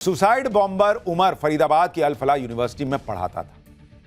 Suicide bomber Umar Faridabad की अल फलाह university में पढ़ाता था।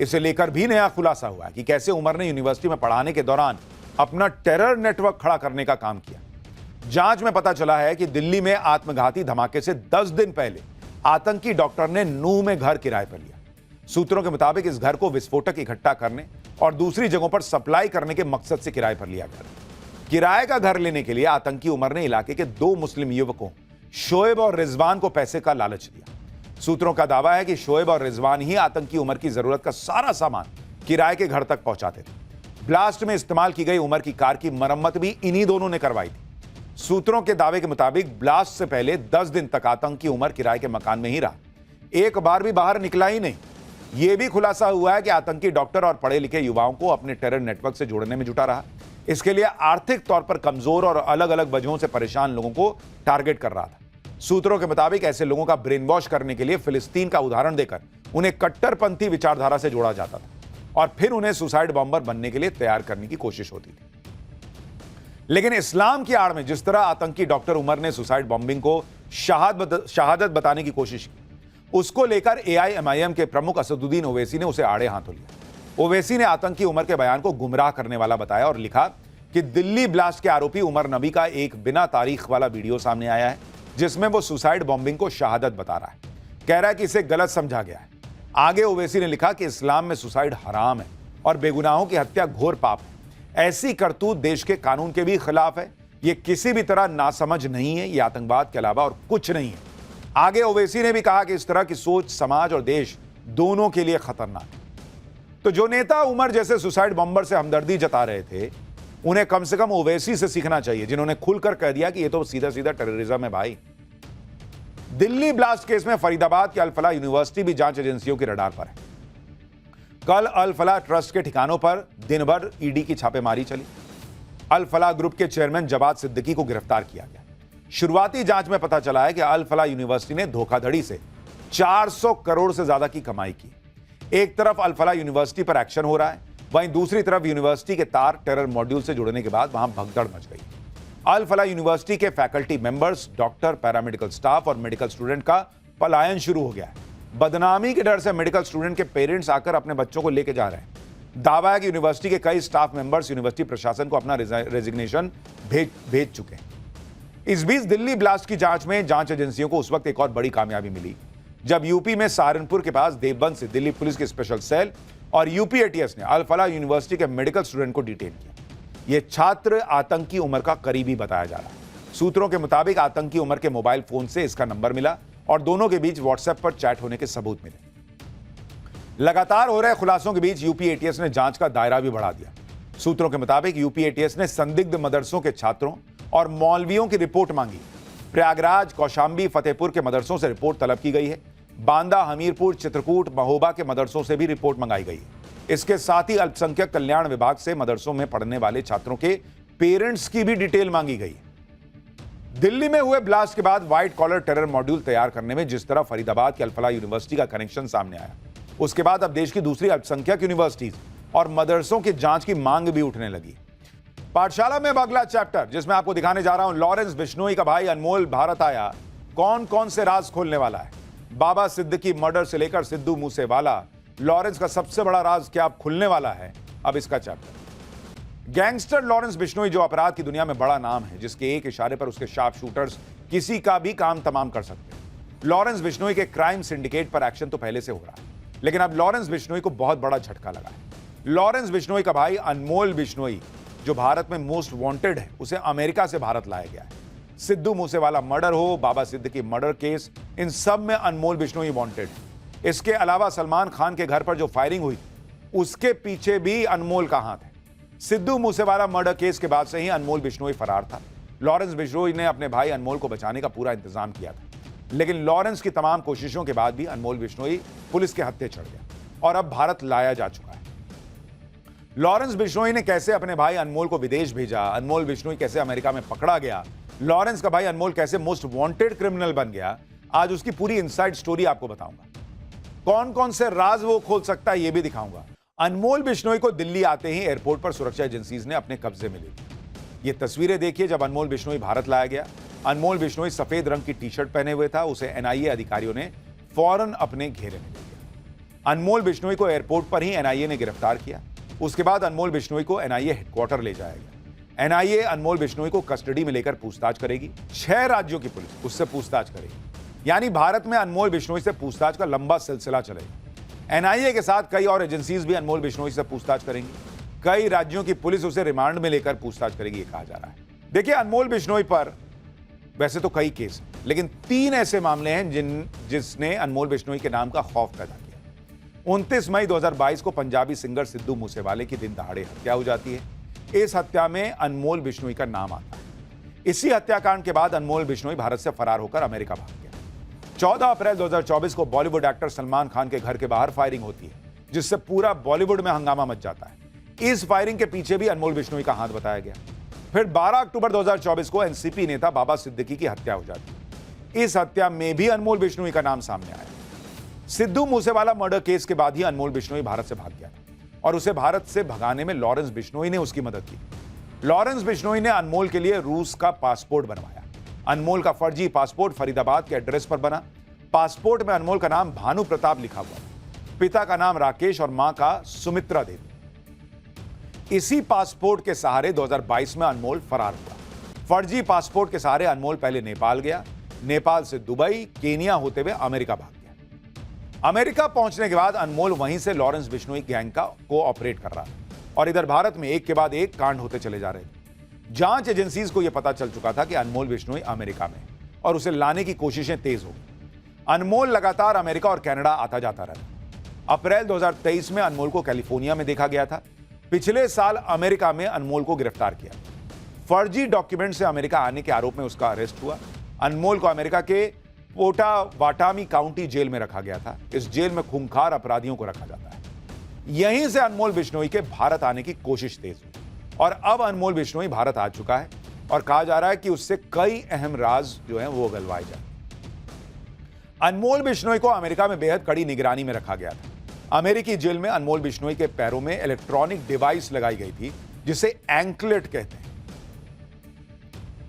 इसे लेकर भी नया खुलासा हुआ है कि कैसे उमर ने यूनिवर्सिटी में पढ़ाने के दौरान अपना टेरर नेटवर्क खड़ा करने का काम किया। जांच में पता चला है कि दिल्ली में आत्मघाती धमाके से 10 दिन पहले आतंकी डॉक्टर ने नूह में घर किराए पर लिया। सूत्रों के मुताबिक इस घर को विस्फोटक इकट्ठा करने और दूसरी जगहों पर सप्लाई करने के मकसद से किराए पर लिया गया। किराए का घर लेने के लिए आतंकी उमर ने इलाके के 2 मुस्लिम युवकों शोएब और रिजवान को पैसे का लालच दिया। सूत्रों का दावा है कि शोएब और रिजवान ही आतंकी उमर की जरूरत का सारा सामान किराए के घर तक पहुंचाते थे। ब्लास्ट में इस्तेमाल की गई उमर की कार की मरम्मत भी इन्हीं दोनों ने करवाई थी। सूत्रों के दावे के मुताबिक ब्लास्ट से पहले 10 दिन तक आतंकी उमर किराए के मकान में ही रहा, एक बार भी बाहर निकला ही नहीं। यह भी खुलासा हुआ है कि आतंकी डॉक्टर और पढ़े लिखे युवाओं को अपने टेरर नेटवर्क से जोड़ने में जुटा रहा। इसके लिए आर्थिक तौर पर कमजोर और अलग अलग वजहों से परेशान लोगों को टारगेट कर रहा था। सूत्रों के मुताबिक ऐसे लोगों का ब्रेन वॉश करने के लिए फिलिस्तीन का उदाहरण देकर उन्हें कट्टरपंथी विचारधारा से जोड़ा जाता था और फिर उन्हें सुसाइड बॉम्बर बनने के लिए तैयार करने की कोशिश होती थी। लेकिन इस्लाम की आड़ में जिस तरह आतंकी डॉक्टर उमर ने सुसाइड बॉम्बिंग को शहादत बताने की कोशिश की, उसको लेकर AIMIM के प्रमुख असदुद्दीन ओवैसी ने उसे आड़े हाथों लिया। ओवैसी ने आतंकी उमर के बयान को गुमराह करने वाला बताया और लिखा कि दिल्ली ब्लास्ट के आरोपी उमर नबी का एक बिना तारीख वाला वीडियो सामने आया है जिसमें वो सुसाइड बॉम्बिंग को शहादत बता रहा है। कह रहा है कि इसे गलत समझा गया है। आगे ओवैसी ने लिखा कि इस्लाम में सुसाइड हराम है और बेगुनाहों की हत्या घोर पाप है। ऐसी करतूत देश के कानून के भी खिलाफ है। ये किसी भी तरह नासमझ नहीं है, ये आतंकवाद के अलावा और कुछ नहीं है। आगे ओवैसी ने भी कहा कि इस तरह की सोच समाज और देश दोनों के लिए खतरनाक है। तो जो नेता उमर जैसे सुसाइड बॉम्बर से हमदर्दी जता रहे थे, उन्हें कम से कम ओवैसी से सीखना चाहिए, जिन्होंने खुलकर कह दिया कि यह तो सीधा सीधा टेररिज्म है भाई। दिल्ली ब्लास्ट केस में फरीदाबाद की अल फलाह यूनिवर्सिटी भी जांच एजेंसियों की रडार पर है। कल अल फलाह ट्रस्ट के ठिकानों पर दिन भर ईडी की छापेमारी चली। अल फलाह ग्रुप के चेयरमैन जवाद सिद्दीकी को गिरफ्तार किया गया। शुरुआती जांच में पता चला है कि अल फलाह यूनिवर्सिटी ने धोखाधड़ी से 400 करोड़ से ज्यादा की कमाई की। एक तरफ अल फलाह यूनिवर्सिटी पर एक्शन हो रहा है, वहीं दूसरी तरफ यूनिवर्सिटी के तार टेरर मॉड्यूल से जुड़ने के बाद वहां भगदड़ मच गई। अल फलाह यूनिवर्सिटी के faculty members, doctor, paramedical staff और मेडिकल स्टूडेंट का पलायन शुरू हो गया है। बदनामी के डर से मेडिकल स्टूडेंट के पेरेंट्स आकर अपने बच्चों को लेकर जा रहे हैं। दावा है कि यूनिवर्सिटी के कई स्टाफ मेंबर्स यूनिवर्सिटी प्रशासन को अपना रेजिग्नेशन भेज चुके हैं। इस बीच दिल्ली ब्लास्ट की जांच में जांच एजेंसियों को उस वक्त एक और बड़ी कामयाबी मिली जब यूपी में सहारनपुर के पास देवबंद से दिल्ली पुलिस की स्पेशल सेल और यूपी ATS ने अल फलाह यूनिवर्सिटी के मेडिकल स्टूडेंट को डिटेन किया। यह छात्र आतंकी उमर का करीबी बताया जा रहा है। सूत्रों के मुताबिक आतंकी उमर के मोबाइल फोन से इसका नंबर मिला और दोनों के बीच व्हाट्सएप पर चैट होने के सबूत मिले। लगातार हो रहे खुलासों के बीच यूपी ATS ने जांच का दायरा भी बढ़ा दिया। सूत्रों के मुताबिक यूपी ATS ने संदिग्ध मदरसों के छात्रों और मौलवियों की रिपोर्ट मांगी। प्रयागराज, कौशांबी, फतेहपुर के मदरसों से रिपोर्ट तलब की गई है। बांदा, हमीरपुर, चित्रकूट, महोबा के मदरसों से भी रिपोर्ट मंगाई गई है। इसके साथ ही अल्पसंख्यक कल्याण विभाग से मदरसों में पढ़ने वाले छात्रों के पेरेंट्स की भी डिटेल मांगी गई है। दिल्ली में हुए ब्लास्ट के बाद व्हाइट कॉलर टेरर मॉड्यूल तैयार करने में जिस तरह फरीदाबाद की अल फलाह यूनिवर्सिटी का कनेक्शन सामने आया, उसके बाद अब देश की दूसरी अल्पसंख्यक यूनिवर्सिटीज और मदरसों की जांच की मांग भी उठने लगी। पाठशाला में अब अगला चैप्टर, जिसमें आपको दिखाने जा रहा हूं लॉरेंस बिश्नोई का भाई अनमोल भारत आया, कौन कौन से राज खोलने वाला है। बाबा सिद्दीकी मर्डर से लेकर सिद्धू मूसेवाला, लॉरेंस का सबसे बड़ा राज क्या अब खुलने वाला है, अब इसका चैप्टर। गैंगस्टर लॉरेंस बिश्नोई जो अपराध की दुनिया में बड़ा नाम है, जिसके एक इशारे पर उसके शार्प शूटर्स किसी का भी काम तमाम कर सकते हैं। लॉरेंस बिश्नोई के क्राइम सिंडिकेट पर एक्शन तो पहले से हो रहा है, लेकिन अब लॉरेंस बिश्नोई को बहुत बड़ा झटका लगा है। लॉरेंस बिश्नोई का भाई अनमोल बिश्नोई जो भारत में मोस्ट वांटेड है, उसे अमेरिका से भारत लाया गया है। सिद्धू मूसेवाला मर्डर हो, बाबा सिद्दीकी मर्डर केस, इन सब में अनमोल बिश्नोई वांटेड है। इसके अलावा सलमान खान के घर पर जो फायरिंग हुई, उसके पीछे भी अनमोल का हाथ है। सिद्धू मूसेवाला मर्डर केस के बाद से ही अनमोल बिश्नोई फरार था। लॉरेंस बिश्नोई ने अपने भाई अनमोल को बचाने का पूरा इंतजाम किया था, लेकिन लॉरेंस की तमाम कोशिशों के बाद भी अनमोल बिश्नोई पुलिस के हत्थे चढ़ गया और अब भारत लाया जा चुका है। लॉरेंस बिश्नोई ने कैसे अपने भाई अनमोल को विदेश भेजा, अनमोल बिश्नोई कैसे अमेरिका में पकड़ा गया, लॉरेंस का भाई अनमोल कैसे मोस्ट वांटेड क्रिमिनल बन गया, आज उसकी पूरी इनसाइड स्टोरी आपको बताऊंगा। कौन कौन से राज वो खोल सकता है यह भी दिखाऊंगा। अनमोल बिश्नोई को दिल्ली आते ही एयरपोर्ट पर सुरक्षा एजेंसीज ने अपने कब्जे में ले लिया। ये तस्वीरें देखिए जब अनमोल बिश्नोई भारत लाया गया। अनमोल बिश्नोई सफेद रंग की टी शर्ट पहने हुए था। उसे एनआईए अधिकारियों ने फौरन अपने घेरे में ले लिया। अनमोल बिश्नोई को एयरपोर्ट पर ही एनआईए ने गिरफ्तार किया। उसके बाद अनमोल बिश्नोई को एनआईए हेडक्वार्टर ले जाया गया। एनआईए अनमोल बिश्नोई को कस्टडी में लेकर पूछताछ करेगी। 6 राज्यों की पुलिस उससे पूछताछ करेगी। यानी भारत में अनमोल बिश्नोई से पूछताछ का लंबा सिलसिला चलेगा। एनआईए के साथ कई और एजेंसीज भी अनमोल बिश्नोई से पूछताछ करेंगी। कई राज्यों की पुलिस उसे रिमांड में लेकर पूछताछ करेगी, ये कहा जा रहा है। देखिए, अनमोल बिश्नोई पर वैसे तो कई केस हैं, लेकिन 3 ऐसे मामले हैं जिसने अनमोल बिश्नोई के नाम का खौफ पैदा किया। 29 मई 2022 को पंजाबी सिंगर सिद्धू मूसेवाले की दिन दहाड़े हत्या हो जाती है। इस हत्या में अनमोल बिश्नोई का नाम आता है। इसी हत्याकांड के बाद अनमोल बिश्नोई भारत से फरार होकर अमेरिका भाग गया। 14 अप्रैल 2024 को बॉलीवुड एक्टर सलमान खान के घर के बाहर फायरिंग होती है, जिससे पूरा बॉलीवुड में हंगामा मच जाता है। इस फायरिंग के पीछे भी अनमोल बिश्नोई का हाथ बताया गया। फिर 12 अक्टूबर 2024 को एनसीपी नेता बाबा सिद्दीकी की हत्या हो जाती है। इस हत्या में भी अनमोल बिश्नोई का नाम सामने आया। सिद्धू मूसेवाला मर्डर केस के बाद ही अनमोल बिश्नोई भारत से भाग गया और उसे भारत से भगाने में लॉरेंस बिश्नोई ने उसकी मदद की। लॉरेंस बिश्नोई ने अनमोल के लिए रूस का पासपोर्ट बनवाया। अनमोल का फर्जी पासपोर्ट फरीदाबाद के एड्रेस पर बना। पासपोर्ट में अनमोल का नाम भानु प्रताप लिखा हुआ, पिता का नाम राकेश और मां का सुमित्रा देवी। इसी पासपोर्ट के सहारे 2022 में अनमोल फरार हुआ। फर्जी पासपोर्ट के सहारे अनमोल पहले नेपाल गया, नेपाल से दुबई, केनिया होते हुए अमेरिका भाग गया। अमेरिका पहुंचने के बाद अनमोल वहीं से लॉरेंस बिश्नोई गैंग को ऑपरेट कर रहा था और इधर भारत में एक के बाद एक कांड होते चले जा रहे थे। जांच एजेंसीज को यह पता चल चुका था कि अनमोल बिश्नोई अमेरिका में और उसे लाने की कोशिशें तेज हो गई। अनमोल लगातार अमेरिका और कनाडा आता जाता रहा। अप्रैल 2023 में अनमोल को कैलिफोर्निया में देखा गया था। पिछले साल अमेरिका में अनमोल को गिरफ्तार किया। फर्जी डॉक्यूमेंट से अमेरिका आने के आरोप में उसका अरेस्ट हुआ। अनमोल को अमेरिका के पोटावाटामी काउंटी जेल में रखा गया था। इस जेल में खूंखार अपराधियों को रखा जाता है। यहीं से अनमोल बिश्नोई के भारत आने की कोशिश तेज हुई और अब अनमोल बिश्नोई भारत आ चुका है और कहा जा रहा है कि उससे कई अहम राज जो हैं वो उगलवाए जाए। अनमोल बिश्नोई को अमेरिका में बेहद कड़ी निगरानी में रखा गया था। अमेरिकी जेल में अनमोल बिश्नोई के पैरों में इलेक्ट्रॉनिक डिवाइस लगाई गई थी, जिसे एंकलेट कहते हैं।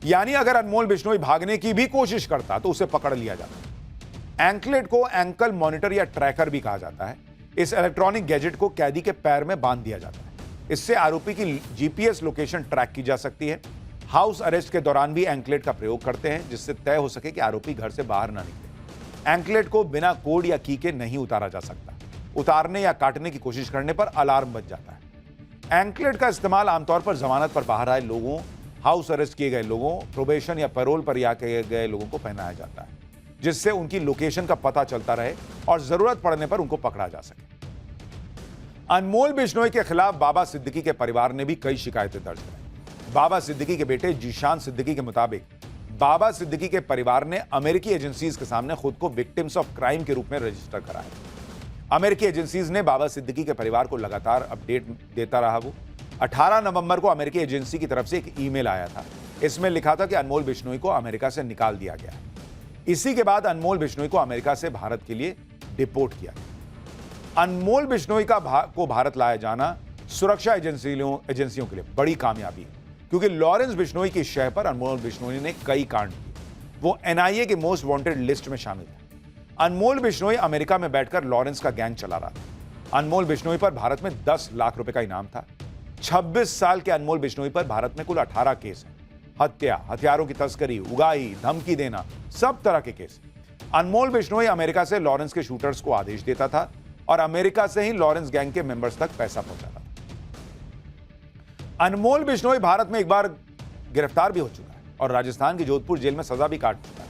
यानी अगर अनमोल बिश्नोई भागने की भी कोशिश करता तो उसे पकड़ लिया जाता। एंकलेट को एंकल मॉनिटर या ट्रैकर भी कहा जाता है। इस इलेक्ट्रॉनिक गैजेट को कैदी के पैर में बांध दिया जाता है। इससे आरोपी की जीपीएस लोकेशन ट्रैक की जा सकती है। हाउस अरेस्ट के दौरान भी एंकलेट का प्रयोग करते हैं, जिससे तय हो सके कि आरोपी घर से बाहर ना निकले। एंकलेट को बिना कोड या की के नहीं उतारा जा सकता। उतारने या काटने की कोशिश करने पर अलार्म बज जाता है। एंकलेट का इस्तेमाल आमतौर पर जमानत पर बाहर आए लोगों, हाउस अरेस्ट किए गए लोगों, प्रोबेशन या पैरोल पर या किए गए लोगों को पहनाया जाता है, जिससे उनकी लोकेशन का पता चलता रहे और जरूरत पड़ने पर उनको पकड़ा जा सके। अनमोल बिश्नोई के खिलाफ बाबा सिद्दीकी के परिवार ने भी कई शिकायतें दर्ज कराई। बाबा सिद्दीकी के बेटे जीशान सिद्दीकी के मुताबिक बाबा सिद्दीकी के परिवार ने अमेरिकी एजेंसीज के सामने खुद को विक्टिम्स ऑफ क्राइम के रूप में रजिस्टर कराया। अमेरिकी एजेंसीज ने बाबा सिद्दीकी के परिवार को लगातार अपडेट देता रहा। वो 18 नवंबर को अमेरिकी एजेंसी की तरफ से एक ईमेल आया था। इसमें लिखा था कि अनमोल बिश्नोई को अमेरिका से निकाल दिया गया है। इसी के बाद अनमोल बिश्नोई को अमेरिका से भारत के लिए डिपोर्ट किया गया। अनमोल बिश्नोई को भारत लाया जाना सुरक्षा एजेंसियों के लिए बड़ी कामयाबी है, क्योंकि लॉरेंस बिश्नोई की शह पर अनमोल बिश्नोई ने कई कांड किए। वो एनआईए की मोस्ट वांटेड लिस्ट में शामिल है। अनमोल बिश्नोई अमेरिका में बैठकर लॉरेंस का गैंग चला रहा था। अनमोल बिश्नोई पर भारत में 10 लाख रुपए का इनाम था। 26 साल के अनमोल बिश्नोई पर भारत में कुल 18 केस हैं। हत्या, हथियारों की तस्करी, उगाही, धमकी देना, सब तरह के केस। अनमोल बिश्नोई अमेरिका से लॉरेंस के शूटर्स को आदेश देता था और अमेरिका से ही लॉरेंस गैंग के मेंबर्स तक पैसा पहुंचाता था। अनमोल बिश्नोई भारत में एक बार गिरफ्तार भी हो चुका है और राजस्थान की जोधपुर जेल में सजा भी काट चुका है,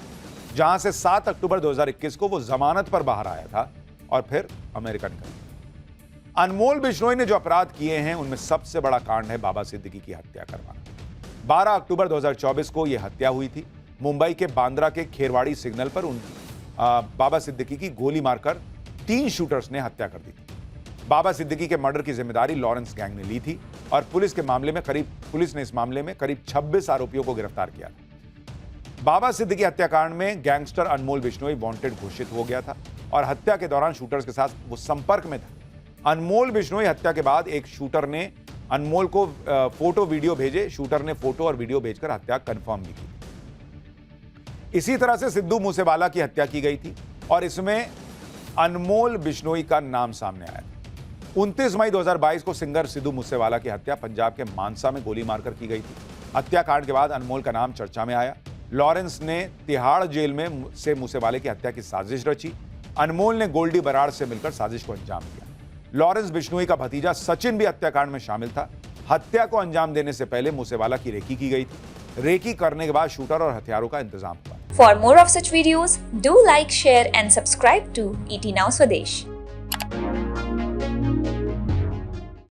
जहां से 7 अक्टूबर 2021 को वो जमानत पर बाहर आया था और फिर अमेरिका निकल गया। अनमोल बिश्नोई ने जो अपराध किए हैं उनमें सबसे बड़ा कांड है बाबा सिद्दीकी की हत्या करवाना। 12 अक्टूबर 2024 को यह हत्या हुई थी। मुंबई के बांद्रा के खेरवाड़ी सिग्नल पर बाबा सिद्दीकी की गोली मारकर 3 शूटर्स ने हत्या कर दी थी। बाबा सिद्दीकी के मर्डर की जिम्मेदारी लॉरेंस गैंग ने ली थी और पुलिस ने इस मामले में करीब 26 आरोपियों को गिरफ्तार किया था। बाबा सिद्दीकी हत्याकांड में गैंगस्टर अनमोल बिश्नोई वांटेड घोषित हो गया था और हत्या के दौरान शूटर्स के साथ वो संपर्क में था। अनमोल बिश्नोई हत्या के बाद एक शूटर ने अनमोल को फोटो वीडियो भेजे। शूटर ने फोटो और वीडियो भेजकर हत्या कंफर्म भी की। इसी तरह से सिद्धू मूसेवाला की हत्या की गई थी और इसमें अनमोल बिश्नोई का नाम सामने आया। 29 मई 2022 को सिंगर सिद्धू मूसेवाला की हत्या पंजाब के मानसा में गोली मारकर की गई थी। हत्याकांड के बाद अनमोल का नाम चर्चा में आया। लॉरेंस ने तिहाड़ जेल में से मूसेवाले की हत्या की साजिश रची। अनमोल ने गोल्डी बराड़ से मिलकर साजिश को अंजाम दिया। लॉरेंस बिश्नोई का भतीजा सचिन भी हत्याकांड में शामिल था। हत्या को अंजाम देने से पहले मूसेवाला की रेकी की गई थी। रेकी करने के बाद शूटर और हथियारों का इंतजाम हुआ। For more of such videos, do like, share and subscribe to ET Now Swadesh.